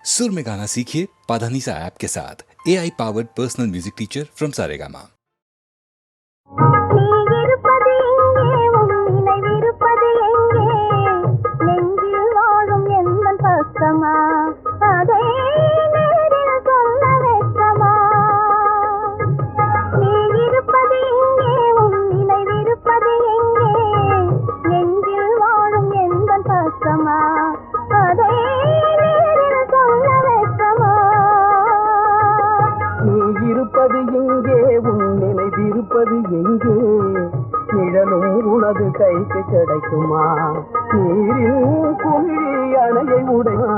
सुर में गाना सीखिए पाधानीसा ऐप के साथ। AI powered personal music teacher from Saregama. இருப்பது எங்கே உன் நினைவிருப்பது எங்கே நிழலும் உனது கைக்கு கிடைக்குமா நீரின் குமிழி அணையை உடைமா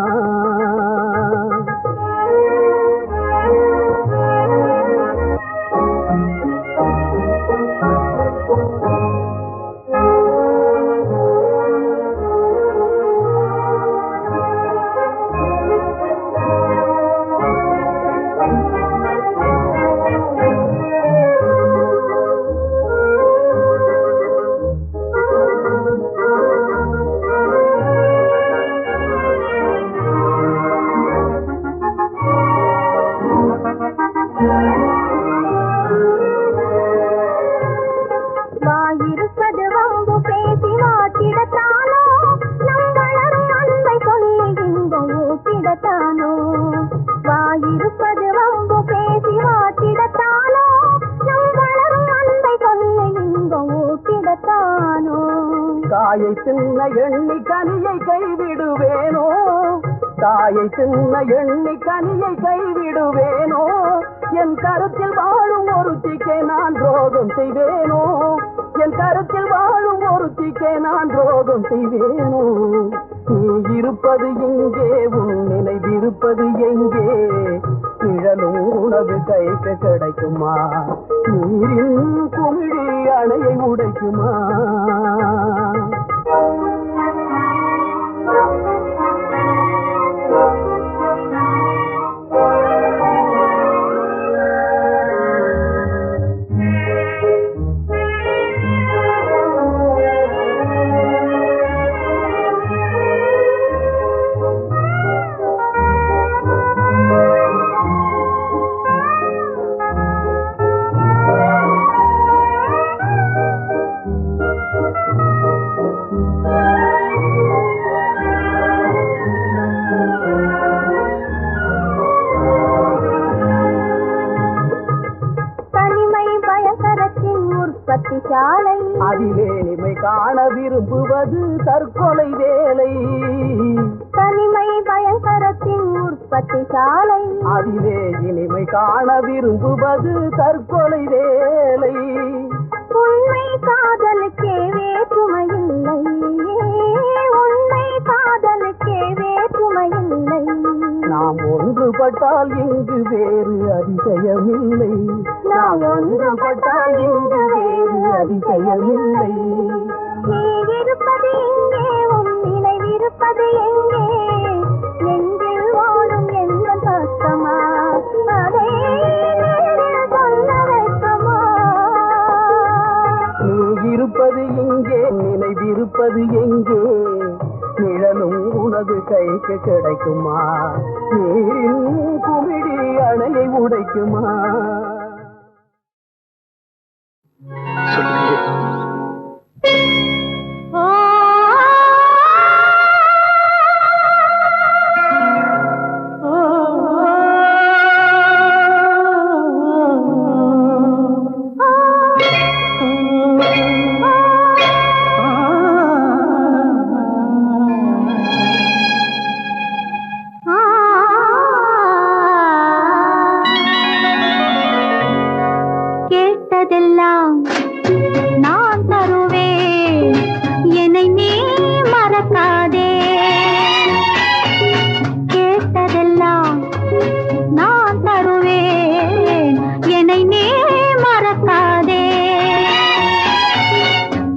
தாயை தின்ன எண்ணி கனியை கைவிடுவேனோ தாயை தின்ன எண்ணி கனியை கைவிடுவேனோ என் கருத்தில் வாழும் ஒருத்திக்கே நான் துரோகம் செய்வேனோ என் கருத்தில் வாழும் ஒருத்திக்கே நான் துரோகம் செய்வேனோ நீ இருப்பது எங்கே உன் நினைவிருப்பது எங்கே நிழலும் உனது கைக்கு கிடைக்குமா நீரின் குமிழி அணையை உடைக்குமா அதிலே இனிமை காண விரும்புவது தற்கொலை வேலை தனிமை பயங்கரத்தின் உற்பத்தி சாலை அதிலே இனிமை காண விரும்புவது தற்கொலை வேலை உண்மை காதலுக்கே வேற்றுமையில்லை உண்மை காதலுக்கே வேற்றுமையில்லை நாம் ஒன்றுபட்டால் இங்கு வேறு அதிசயமில்லை நாம் ஒன்றுபட்டால் இங்கு வேறு அதிசயமில்லை நீ இருப்பது எங்கே உன் நினைவிருப்பது எங்கே நெஞ்சில் ஓடும் எந்த கஷ்டமா அதை சொல்ல வைக்கமா நீ இருப்பது எங்கே நினைவிருப்பது எங்கே நிழலும் உனது கைக்கு கிடைக்குமா நீரின் குமிழி அணையை உடைக்குமா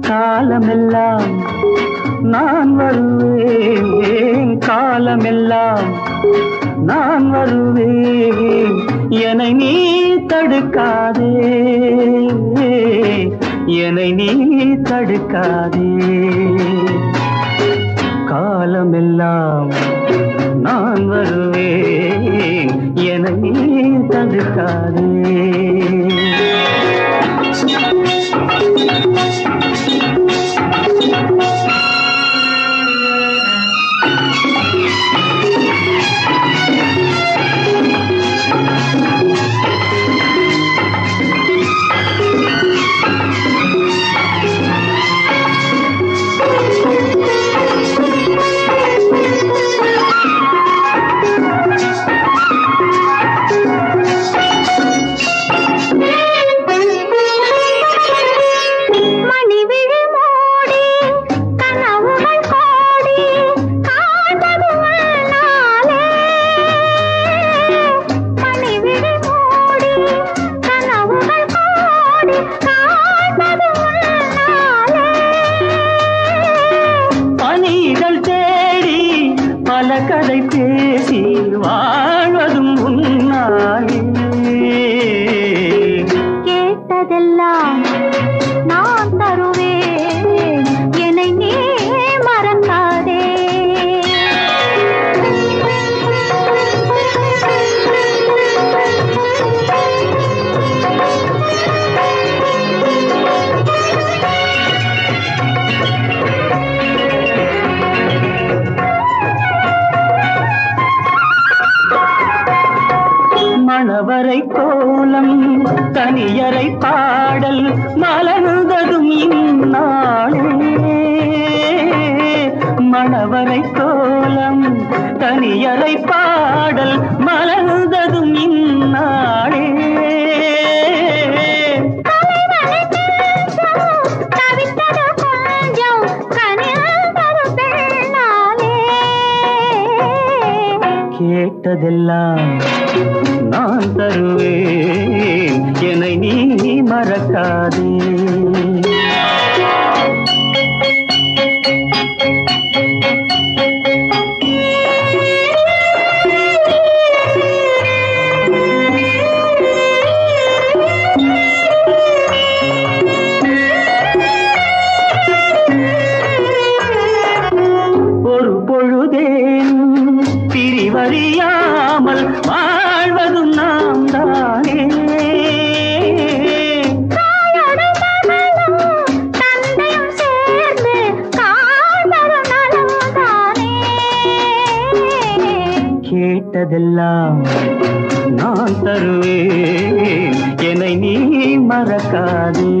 காலமெல்லாம் நான் வருவேன் காலமெல்லாம் நான் வருவேன் என்னை நீ தடுக்காதே என்னை நீ தடுக்காதே காலமெல்லாம் நான் வருவேன் மறக்காதே. கதை பேசி வாழ்வதும் உன்னாலே. கேட்டதெல்லாம் நான் தருவேன், என்னை நீ மறக்காதே. மணவரை கோலம் தனியரை பாடல் மலர்ந்ததும் இந்நாளே. மணவரை கோலம் தனியரை பாடல் மலர்ந்ததும் இந்நாளே. கேட்டதெல்லாம் நான் தருவேன், என்னை நீ மறக்காதே. ஒரு பொழுதேன் பிரிவறியாமல் வாழ்வதும் நாம் தானே. கேட்டதெல்லாம் நான் தருவேன், என்னை நீ மறக்காதே.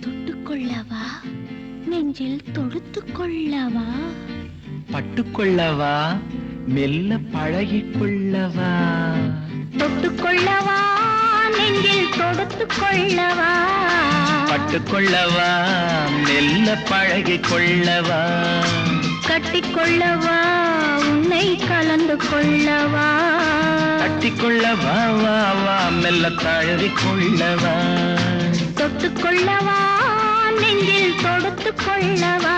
தொட்டுக்கொள்ளவா, நெஞ்சில் தொடுத்துக்கொள்ளவா, பட்டுக்கொள்ளவா, மெல்ல பழகிக்கொள்ளவா. தொட்டுக்கொள்ளவா, நெஞ்சில் தொடுத்துக்கொள்ளவா, பட்டுக்கொள்ளவா, மெல்ல பழகிக்கொள்ளவா. கட்டிக்கொள்ளவா, உன்னை கலந்து கொள்ளவா, கட்டிக்கொள்ளவா, வா வா மெல்ல தழுவிக்கொள்ளவா. தொட்டுக்கொள்ளவா, நெஞ்சில் தொடுத்துக்கொள்ளவா,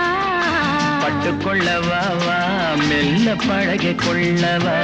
பட்டுக்கொள்ளவா, வா மெல்ல பழகிக்கொள்ளவா.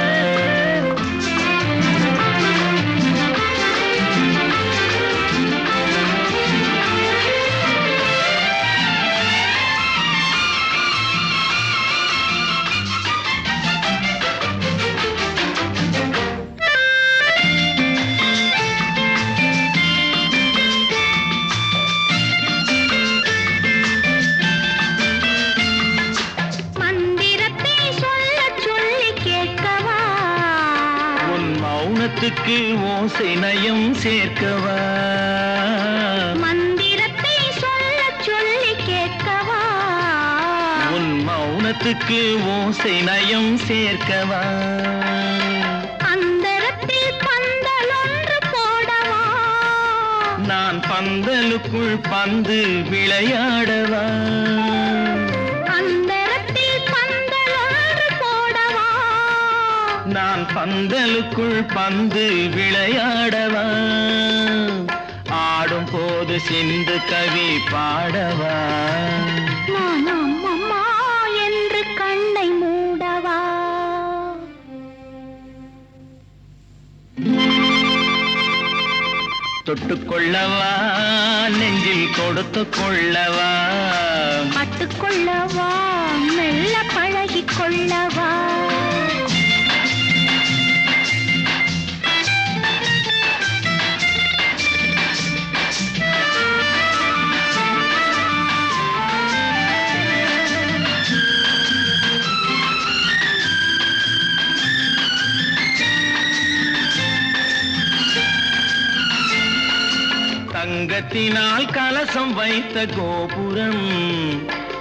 மௌனத்துக்கு ஓசை நயம் சேர்க்கவா, மந்திரத்தை சொல்ல சொல்லி கேட்கவா, உன் மௌனத்துக்கு ஓசை நயம் சேர்க்கவா. அந்தரத்தில் பந்தல் ஒன்று போடவா, நான் பந்தலுக்குள் பந்து விளையாடவா அந்தரத்தில் பந்தலொன்று போடவா நான் பந்தலுக்குள் பந்து விளையாடவா ஆடும் போது சிந்து கவி பாடவா நான் அம்மம்மா என்று கண்ணை மூடவா தொட்டுக்கொள்ளவா நெஞ்சில் கொடுத்து கொள்ளவா பட்டுக்கொள்ளவா மெல்ல பழகிக் கொள்ளவா தங்கத்தினால் கலசம் வைத்த கோபுரம்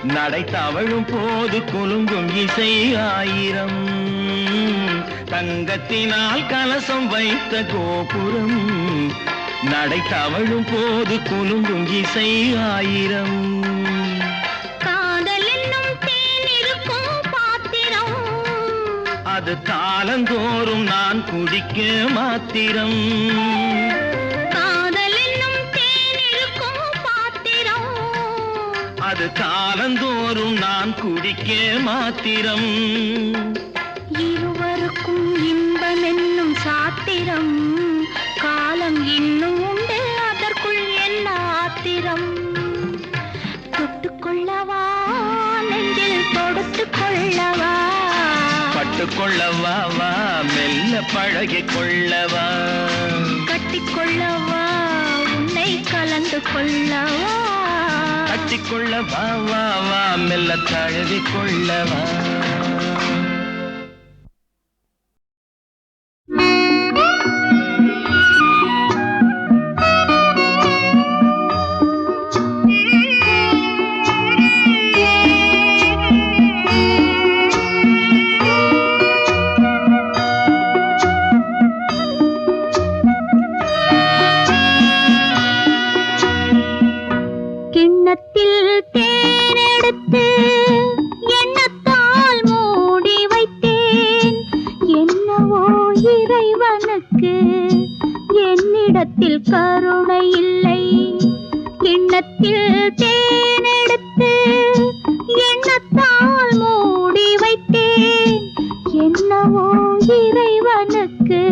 நடை தவழும் போது குலுங்கும் இசை ஆயிரம் தங்கத்தினால் கலசம் வைத்த கோபுரம் நடை தவழும் போது குலுங்கும் இசை ஆயிரம் காதல் என்னும் தேன் இருக்கும் பாத்திரம் அது காலந்தோறும் நான் குடிக்க மாத்திரம் அது காலந்தோறும் நான் குடிக்க மாத்திரம் இருவருக்கும் இன்பம் என்னும் சாத்திரம் காலம் இன்னும் உண்டு அதற்குள் என்ன ஆத்திரம் தொட்டுக்கொள்ளவா நெஞ்சில் தொடுத்துக் கொள்ளவா பட்டுக்கொள்ளவா வா மெல்ல பழகிக் கொள்ளவா கட்டிக்கொள்ளவா உன்னை கலந்து கொள்ளவா கட்டிக்கொள்ள வா வா வா மெல்ல தழுவி கொள்ளவா கிண்ணத்தில் தேனெடுத்து எண்ணத்தால் மூடி வைத்தேன் என்னவோ இறைவனுக்கு என்னிடத்தில் கருணை இல்லை கிண்ணத்தில் தேனெடுத்து எண்ணத்தால் மூடி வைத்தேன் என்னவோ இறைவனுக்கு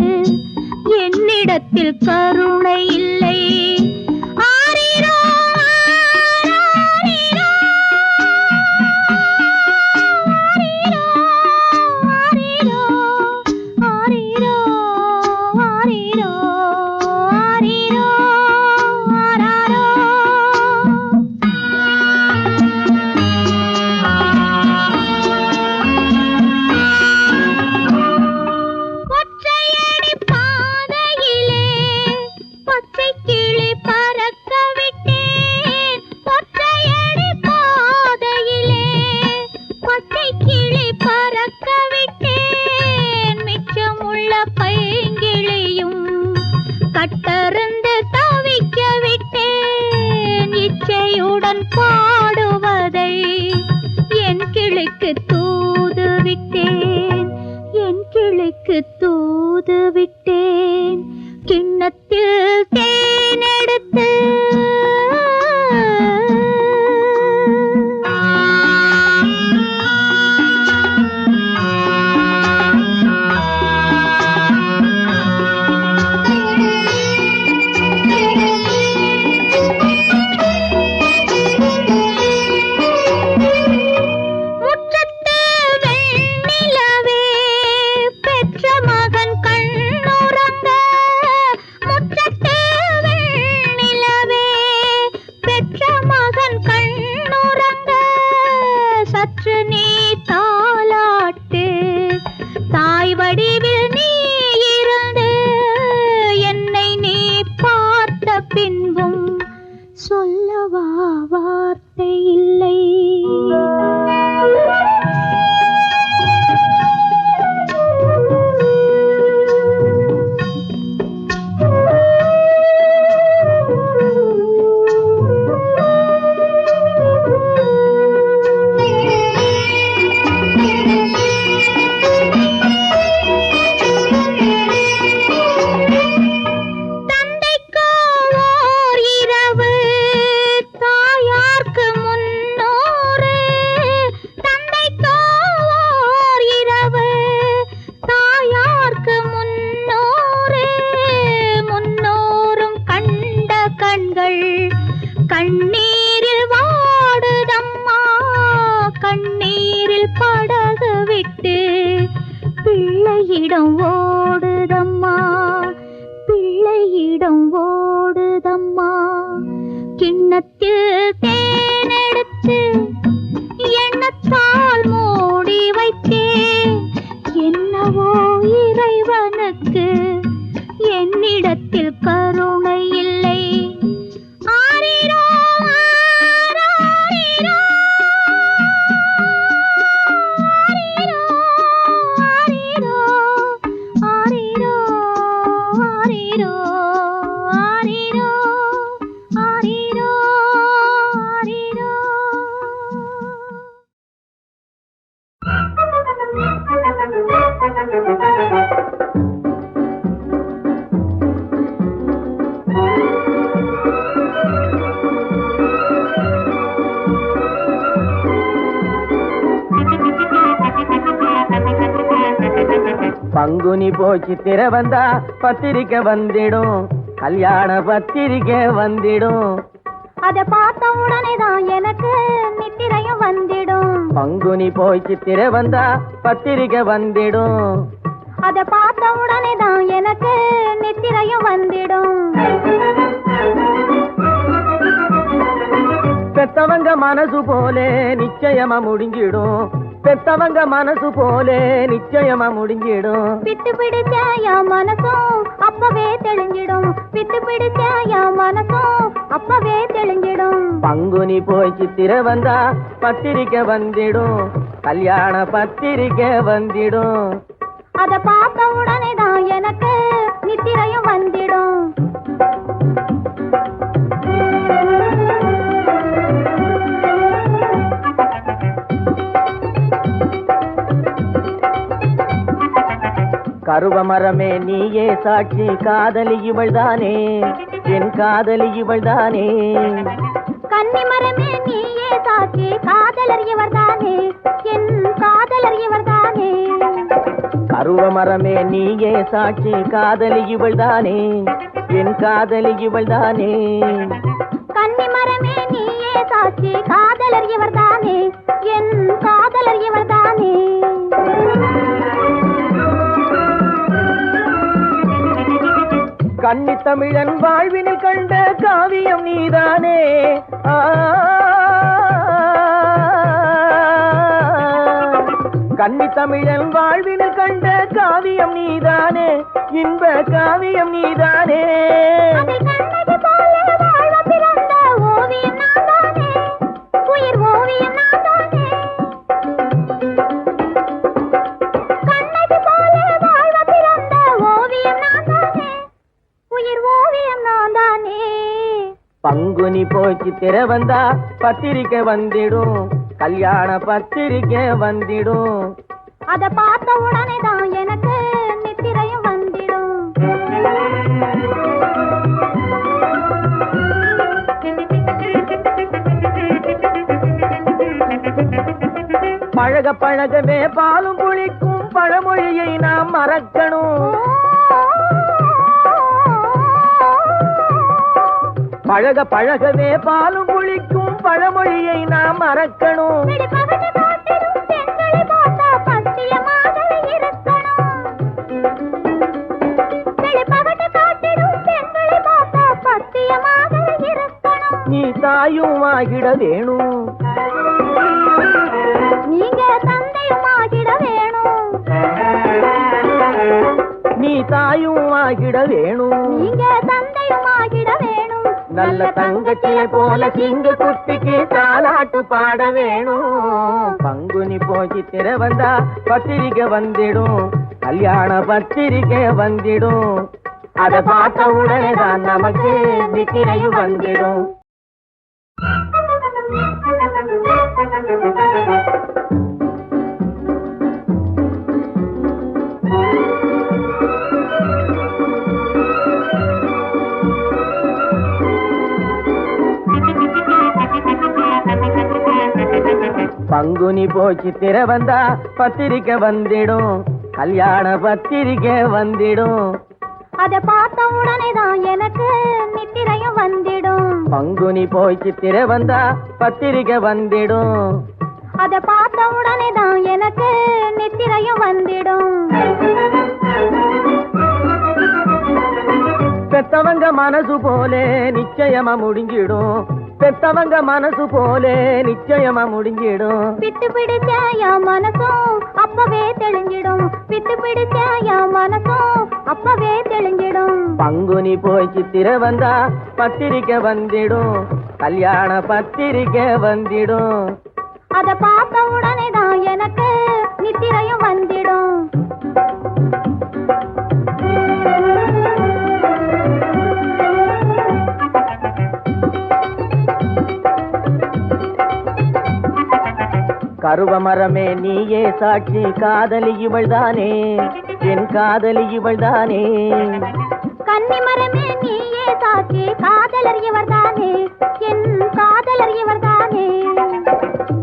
என்னிடத்தில் கருணை இல்லை பாடுவதை என் கிளைக்கு தூது விட்டேன் என் கிளைக்கு தூது விட்டேன் கிண்ணத்தில் தேனெடுத்து பங்குனி போச்சு திர வந்தா பத்திரிக்கை வந்திடும், கல்யாண பத்திரிக்கை வந்திடும். அத பார்த்த உடனே தான் எனக்கு நித்திரையும் வந்திடும். பங்குனி போச்சு திர வந்தா பத்திரிக்கை வந்திடும். அத பார்த்த உடனே தான் எனக்கு நித்திரையும் வந்திடும். பெத்தவங்க மனசு போலே நிச்சயமா முடிஞ்சிடும், பெத்தவங்க மனசு போலே நிச்சயமா முடிஞ்சிடும். பித்து பிடிச்ச என் மனசும் அப்பவே தெளிஞ்சிடும், பித்து பிடிச்ச என் மனசும் அப்பவே தெளிஞ்சிடும். பங்குனி போய் சித்திர வந்தா பத்திரிக்கை வந்திடும், கல்யாண பத்திரிக்கை வந்திடும். அத பார்த்த உடனே தான் எனக்கு நித்திரையும் வந்திடும். கருவ மரமே நீயே சாட்சி, காதலி இவள்தானே, என் காதலி இவள்தானே. கன்னி மரமே நீயே சாட்சி, காதலர் இவர்தானே, என் காதலர் இவர்தானே. கருவ மரமே நீயே சாட்சி, காதலி இவள்தானே, என் காதலி இவள்தானே. கன்னி மரமே நீயே சாட்சி, காதலர் இவர்தானே, என் காதலர் இவர்தானே. கன்னி தமிழன் வாழ்வினில் கண்ட காவியம் நீதானே. கன்னி தமிழன் வாழ்வினில் கண்ட காவியம் நீதானே, இன்ப காவியம் நீதானே. ஓவியம் நான்தானே, உயிர் ஓவியம் நான்தானே. கண்ணகி போல வாழ்வ பிறந்த ஓவியம் நான்தானே, உயிர் ஓவியம் நான்தானே. பங்குனி போச்சு திர வந்தா பத்திரிக்கை வந்திடும், கல்யாண பத்திரிக்கை வந்திடும். அத பார்த்த உடனே தான் எனக்கு நித்திரையும் வந்திடும். பழக பழகவே பாலும் புளிக்கும் பழமொழியை நாம் மறக்கணும். பழக பழகவே பாலும் புளிக்கும் பழமொழியை நாம் மறக்கணும். நீ தாயும் ஆகிட வேணும், நீங்க தந்தையும் ஆகிட வேணும், நீ தாயும் ஆகிட வேணும், நீங்க தந்தையும் ஆகிட வேணும். நல்ல தங்கச்சியை போல சிங்க குட்டிக்கு தாலாட்டு பாட வேணும். பங்குனி போச்சு திர வந்தா பத்திரிக்கை வந்திடும், கல்யாண பத்திரிக்கை வந்திடும். அத பார்த்த உடனே தான் நமக்கு நித்திரையும் வந்திடும். பங்குனி போச்சு திர வந்தா பத்திரிக்கை வந்திடும், கல்யாண பத்திரிக்கை வந்திடும். அத பார்த்த உடனே தான் எனக்கு நித்திரையும் வந்திடும். பங்குனி போச்சு திர வந்தா பத்திரிக்கை வந்திடும். அத பார்த்த உடனே தான் எனக்கு நித்திரையும் வந்திடும். பெத்தவங்க மனசு போலே நிச்சயமா முடிஞ்சிடும், பெத்தவங்க மனசு போலே நிச்சயமா முடிஞ்சிடும். பித்து பிடிச்ச என் மனசும் அப்பவே தெளிஞ்சிடும், பித்து பிடிச்ச என் மனசும் அப்பவே தெளிஞ்சிடும். பங்குனி போய் சித்திர வந்தா பத்திரிக்கை வந்திடும், கல்யாண பத்திரிக்கை வந்திடும். அத பார்த்த உடனே தான் எனக்கு நித்திரையும் வந்திடும். கருவ மரமே நீயே சாட்சி, காதலி இவள்தானே, என் காதலி இவள்தானே. கன்னி மரமே நீயே சாட்சி, காதலர் இவர்தானே, என் காதலர் இவர்தானே.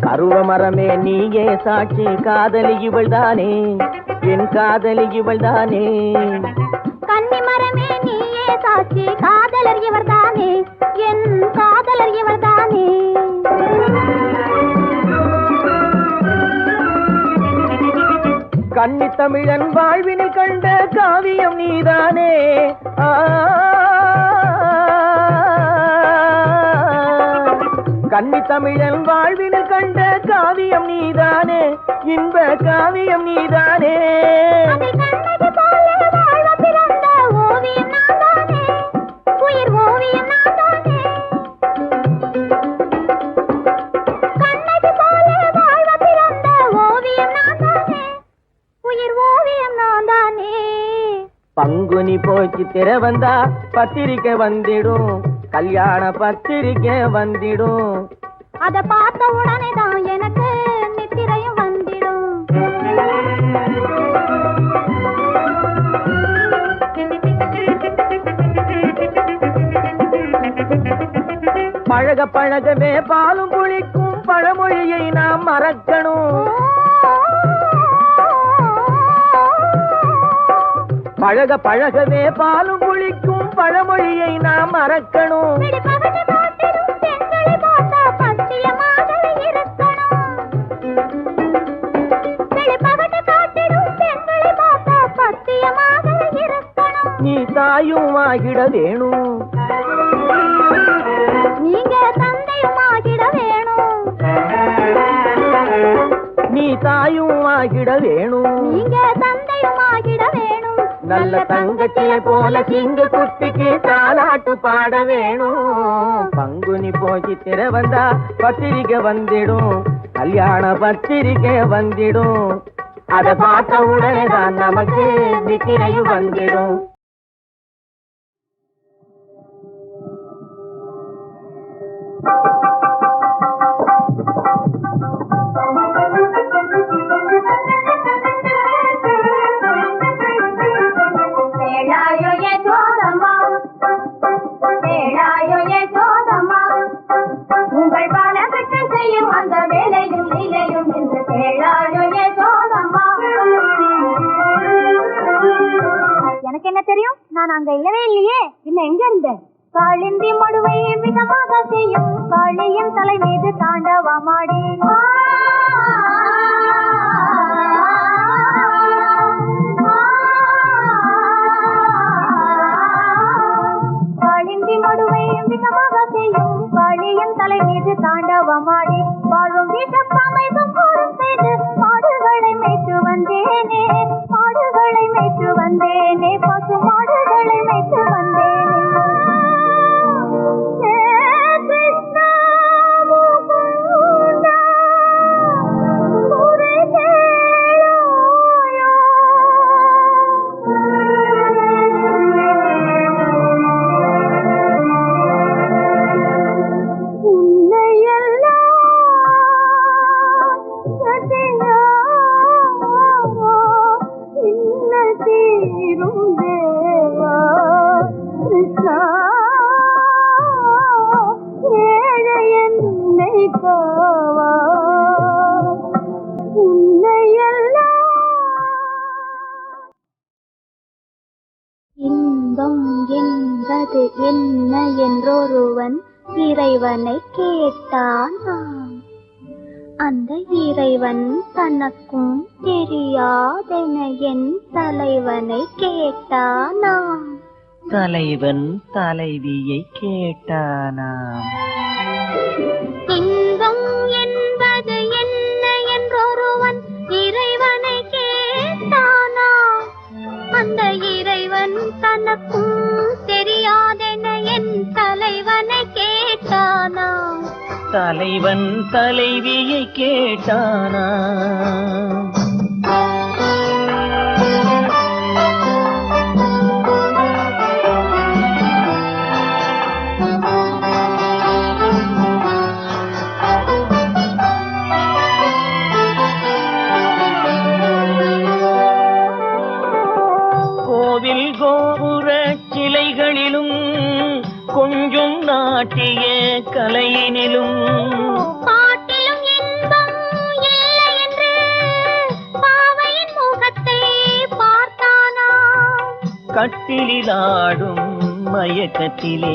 கருவ மரமே நீயே சாட்சி, காதலி இவள்தானே, என் காதலி இவள் தானே. கன்னி மரமே நீயே சாட்சி, காதலர் இவர் தானே, என் காதலர் இவர் தானே. கன்னி தமிழன் வாழ்வினில் கண்ட காவியம் நீதானே. கன்னி தமிழன் வாழ்வினில் கண்ட காவியம் நீதானே, இன்ப காவியம் நீதானே. பங்குனி போச்சு திற வந்தா பத்திரிக்கை வந்திடும், கல்யாண பத்திரிக்கை வந்திடும். அத பார்த்த உடனே தான் எனக்கு நித்திரையும் வந்திடும். பழக பழகவே பாலும் புளிக்கும் பழமொழியை நாம் மறக்கணும். பழக பழகவே பாலும் புளிக்கும் பழமொழியை நாம் மறக்கணும். நீ தாயும் ஆகிட வேணும், நீங்க தந்தையும் ஆகிட வேணும். நீ தாயும் ஆகிட வேணும், நீங்க தந்தையும் ஆகிட வேணும். நல்ல தங்கச்சியை போல சிங்க குட்டிக்கு தாலாட்டு பாட வேணும். பங்குனி போச்சு திற வந்தா பத்திரிக்கை வந்திடும், கல்யாண பத்திரிக்கை வந்திடும். அதை பார்த்த உடனே தான் நமக்கு நித்திரையும் வந்திடும். உங்கள் பாலகட்ட செய்யும் அந்த வேலையும் நிலையும் என்று கேளாயோ யசோதம்மா. எனக்கு என்ன தெரியும், நான் அங்க இல்லவே இல்லையே. இல்ல எங்க இருந்தேன்? காளிந்தி மடுவை விதமாக செய்யும் காளியின் தலை மீது தாண்டவமாடி. காளிந்தி மடுவை விதமாக செய்யும் காளியின் தலை மீது தாண்டவமாடி. வாழும் வீட்டமைதும் கூறும் செய்து மாடுகளை மேய்த்து வந்தேனே, மாடுகளை மேய்த்து வந்தேனே, பசு மாடுகளை மேய்த்து வந்தேனே. இன்பம் என்பது என்ன என்றொருவன் இறைவனை கேட்டானாம். அந்த இறைவன் தனக்கும் தெரியாதென என் தலைவனை கேட்டானாம். தலைவன் தலைவியை கேட்டானாம். இன்பம் என்பது என்ன என்றொருவன் இறைவனை கேட்டானாம். அந்த இறைவன் தனக்கும் தெரியாதென என் தலைவனை கேட்டானாம். தலைவன் தலைவியை கேட்டானாம். கோவில் கோபுர சிலைகளிலும் கொஞ்சம் நாட்டிய கலையினிலும் பாட்டிலும் இன்பம் இல்லை என்று பாவையின் முகத்தை கட்டிலாடும் மயக்கத்திலே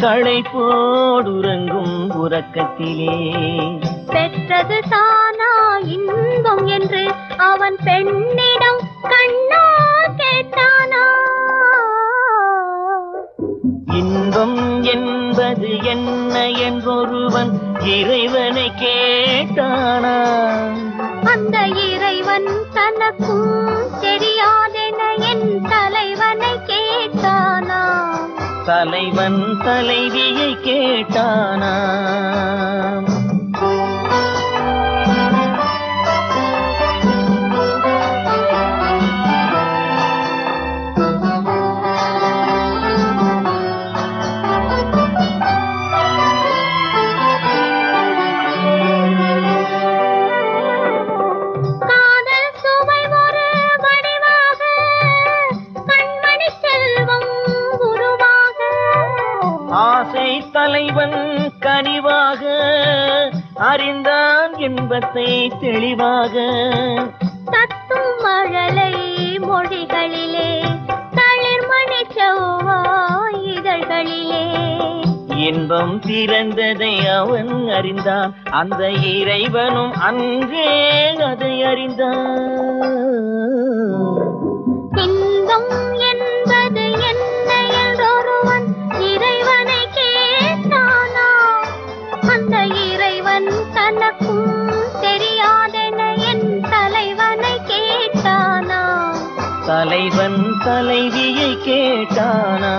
களை போடுறங்கும் உறக்கத்திலே பெற்றது தானா இன்பம் என்று அவன் பெண்ணிடம் கண்ணா கேட்டானா? இன்பம் என்பது என்ன என்றொருவன் இறைவனை கேட்டானா? அந்த இறைவன் தனக்கும் தெரியாதென என் தலைவனை கேட்டானா? தலைவன் தலைவியை கேட்டானா? தலைவன் கனிவாக அறிந்தான் இன்பத்தை தெளிவாக. தத்தும் மழலை மொழிகளிலே தளிர்மணி செவ்வாய் இதழ்களிலே இன்பம் பிறந்ததை அவன் அறிந்தான். அந்த இறைவனும் அன்றே அதை அறிந்தான். இன்பம் என்பது என்ன என்றொருவன் இறைவனை கேட்டானா? அந்த இறைவன் தனக்கும் தெரியாதென என் தலைவனை கேட்டானா? தலைவன் தலைவியை கேட்டானா?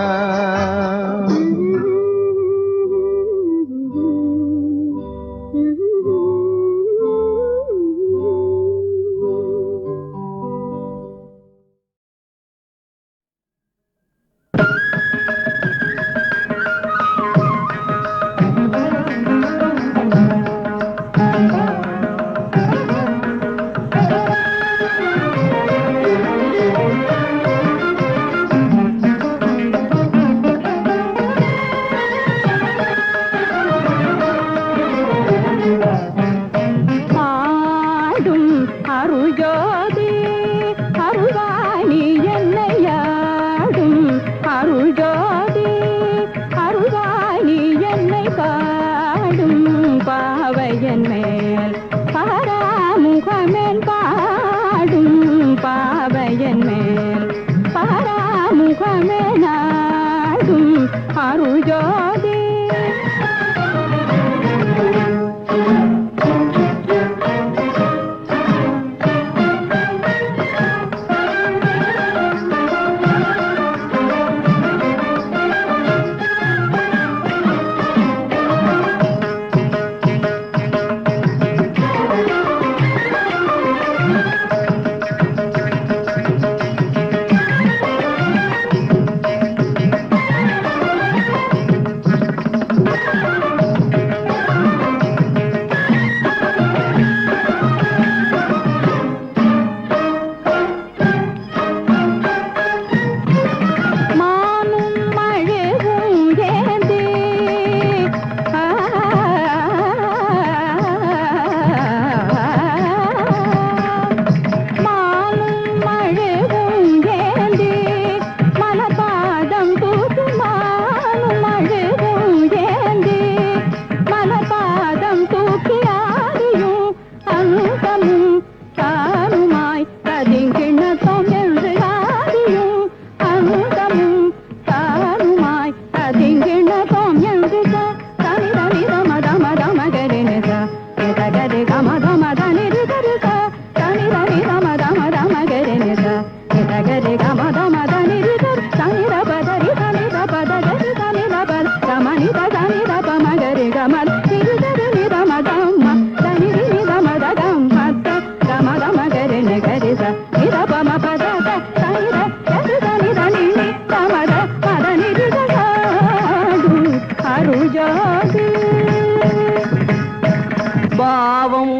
பாவம்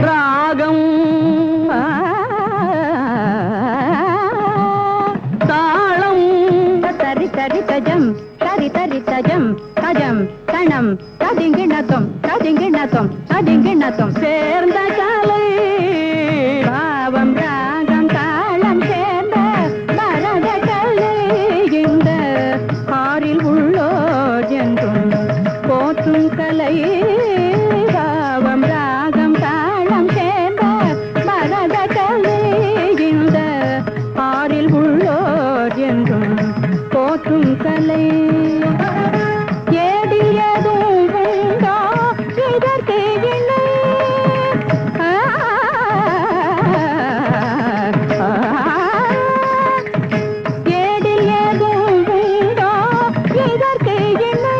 ராகம் தாளம் தரி தரி தஜம் தரி தரி தஜம் தஜம் தணம் ததிங்கிணத்தம் ததிங்கிணத்தம் ததிங்கிணத்தம் சேர்ந்த கலை பெரியோர் என்றும் போற்றும் கலை ஏடியதும் உண்டோ இதற்கு இணை ஏடில் ஏதும் உண்டோ இதற்கு இணை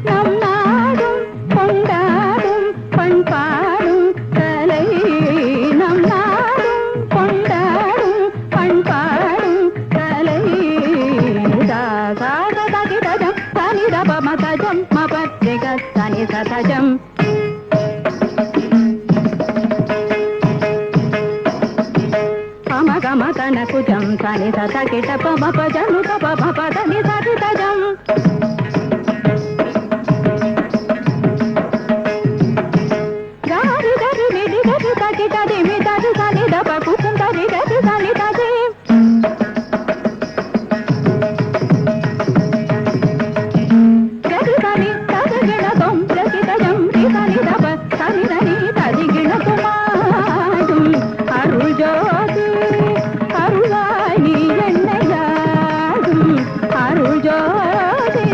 நம் நாடும் கொண்டாடும் பண்பாடும் கலை நம் நாடும் கொண்டாடும் பண்பாடும் கலை சாகதகிதஜம் தனிதபமதஜம் மபத்ரிக தனிததஜம் பமகமதன குஜம் தனிததகிட பமபஜனு பமபதனி ததிதஜம் గారి గరి మిడి గరి తగి తది మీ తది తని దప కుసం తది గరి తని తది గరి తని తది గిణ తొం ప్రతి తజం రి తని దప తని తని తది గిణ తుమాడుం అరుள் ஜோதி அருளாய் நீ என்னையாடும் அருள் ஜோதி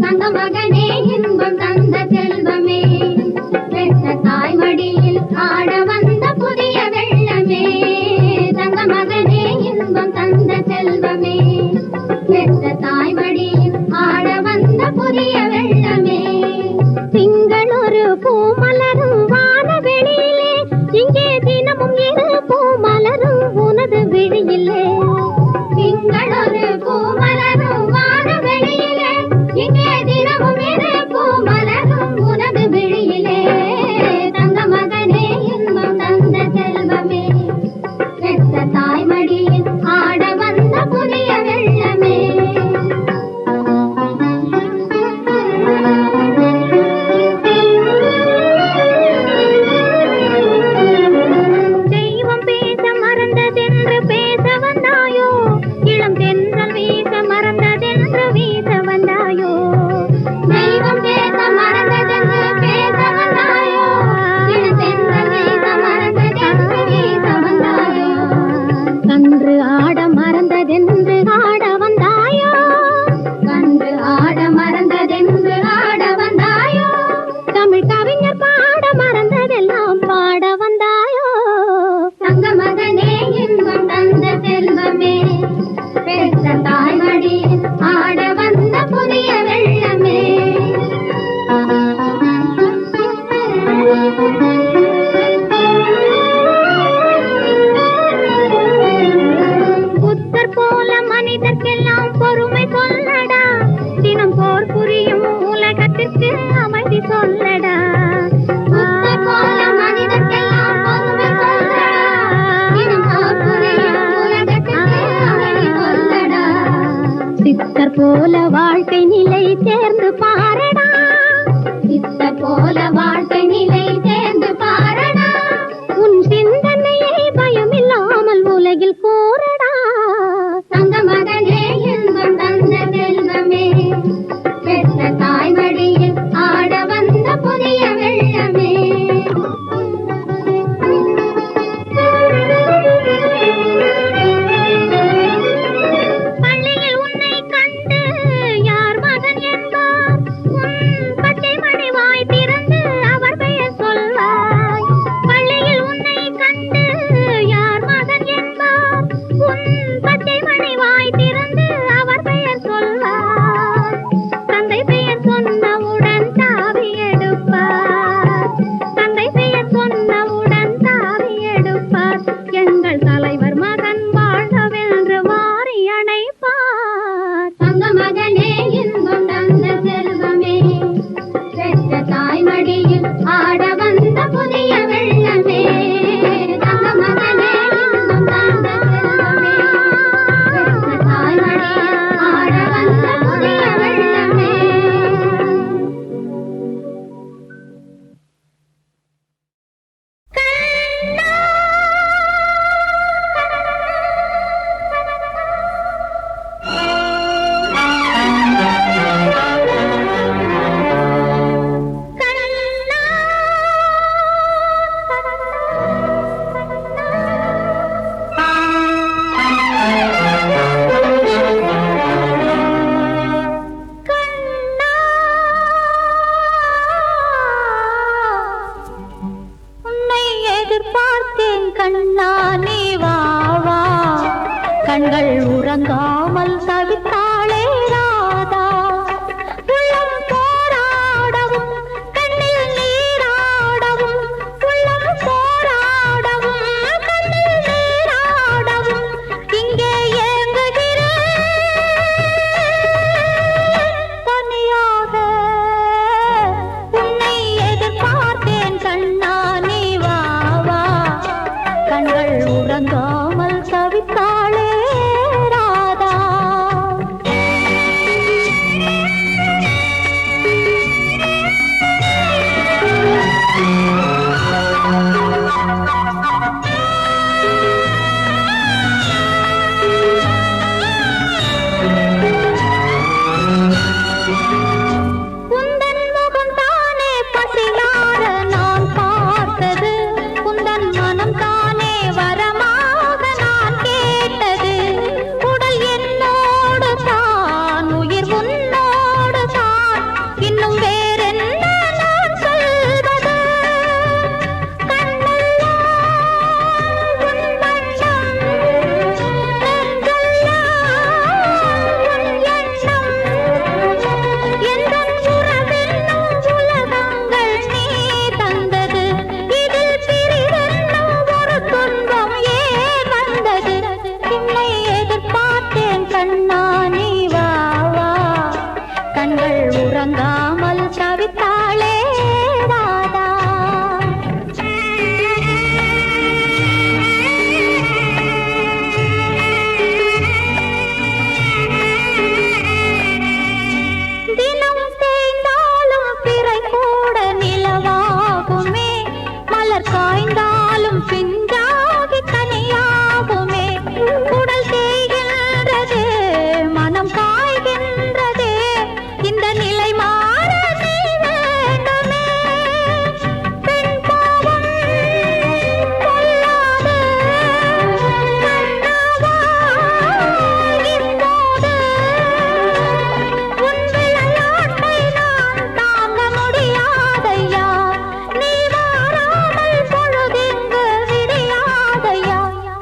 தந்த மகனே இன்பம் தந்த செல்வமே பெற்ற தாய்மடியில் ஆட வந்த புதிய வெள்ளமே தந்த மகனே இன்பம் தந்த செல்வமே பெற்ற தாய்மடியில் ஆட வந்த புதிய வெள்ளமே திங்களொரு பூமலரும் வானவெளியிலே இங்கே தினமும் இரு பூமலரும் உனது விழியிலே திங்களொரு பூமலரும் வானவெளியிலே இங்கே தினமும் இரு பூமலரும் உனது விழியிலே தந்த மகனே இன்பம் தந்த செல்வமே பெற்ற தாய்மடியில் ஆட வந்த புதிய வெள்ளமே தெய்வம் பேச மறந்ததென்று பேச வந்தாயோ இளம் தென்றல் வீச மறந்ததென்று வீச வந்தாயோ தெய்வம் பேச மறந்ததென்று பேச வந்தாயோ இளம் தென்றல் வீச மறந்ததென்று வீச வந்தாயோ கன்று ஆட மறந்ததென்று ஆட வந்தாயோ கன்று ஆட மறந்ததென்று ஆட வந்தாயோ தமிழ் கவிஞர் பாட மறந்ததெல்லாம் பாட வந்தாயோ தங்க மகனே இன்பம் தந்த செல்வமே பெற்ற தாய்மடியில் ஆட வந்த புதிய வெள்ளமே புத்தர் போல மனிதர்க்கெல்லாம் பொறுமை சொல்லடா தினம் போர் புரியும் உலகத்திற்கு அமைதி சொல்லடா புத்தர் போல மனிதர்க்கெல்லாம் பொறுமை சொல்லடா தினம் போர் புரியும் உலகத்திற்கு அமைதி சொல்லடா சித்தர் போல வாழ்க்கை நிலை சேர்ந்து பாரடா சித்தர் போல வாழ்க்கை நிலை சேர்ந்து பாரடா உன் சிந்தனையை பயமில்லாமல் உலகில் கூறடா தங்க மகனே இன்பம் தந்த செல்வமே பெற்ற தாய்மடியில் ஆட வந்த புதிய வெள்ளமே பள்ளியில் உன்னை கண்டு யார் மகன் என்பார் உன் பச்சை மணி வாய் திறந்து கண்கள் உறங்காமல் தவித்தாளே ராதா உள்ளம் போராடவும் கண்ணில் நீராடவும் உள்ளம் போராடவும் கண்ணில் நீராடவும் இங்கே ஏங்குகிறேன் தனியாக உன்னை எதிர்பார்த்தேன் கண்ணா நீ வா வா கண்கள் உறங்காமல் தவித்தாளே ராதா உந்தன் முகம் தானே பசியார நான் பார்த்தது உந்தன் மனம் தானே வரமாக நான் கேட்டது உடல் என்னோடு தான் உயிர் உன்னோடு தான் இன்னும் வேறென்ன நான் சொல்வது கண்ணெல்லாம் உன் வண்ணம் நெஞ்செல்லாம் உன் எண்ணம் எந்தன் உறவென்னும் உலகங்கள் நீ தந்தது இதில் பிரிவென்னும் ஒரு துன்பம் ஏன் வந்தது உன்னை எதிர்பார்த்தேன் கண்ணா நீ வா வா கண்கள் உறங்காமல் தவித்தாளே ராதா தினம் தேய்ந்தாலும் பிறை கூட நிலவாகுமே மலர் காய்ந்தாலும் பிஞ்சாகி கனியாகுமே உடல் தேய்கின்றதே மனம் காய்கின்றதே இந்த நிலை மாற நீ வேண்டுமே பெண் பாவம் கொள்ளாது கண்ணாவா இப்போது உன் விளையாட்டை நான் தாங்க முடியாதையா நீ மாறாமல் பொழுதிங்கு விடியாதையா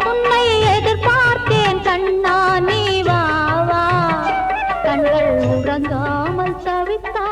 உன்னை எதிர்பார்த்தேன் கண்ணா நீ வா வா கண்கள் உறங்காமல் தவித்தா